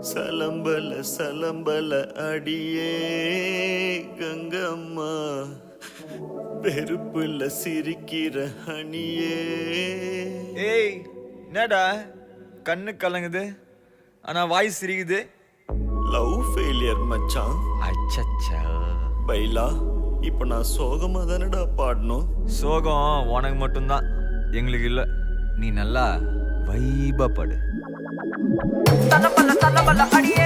சலம்பல சலம்பல அடியே கங்கம்மா, பெருப்புல சிரிக்கிற ஹனியே. ஏய் என்னடா கண்ணு கலங்குது ஆனா வாய் சிரிக்குது? லவ் ஃபெயிலியர் மச்சான். அச்சச்சா. பைலா, இப்ப நான் சோகமா தானடா பாடணும். சோகம் உனக்கு மட்டும்தான், எங்களுக்கு இல்ல. நீ நல்லா வைபா படு. தல பல்ல அடியே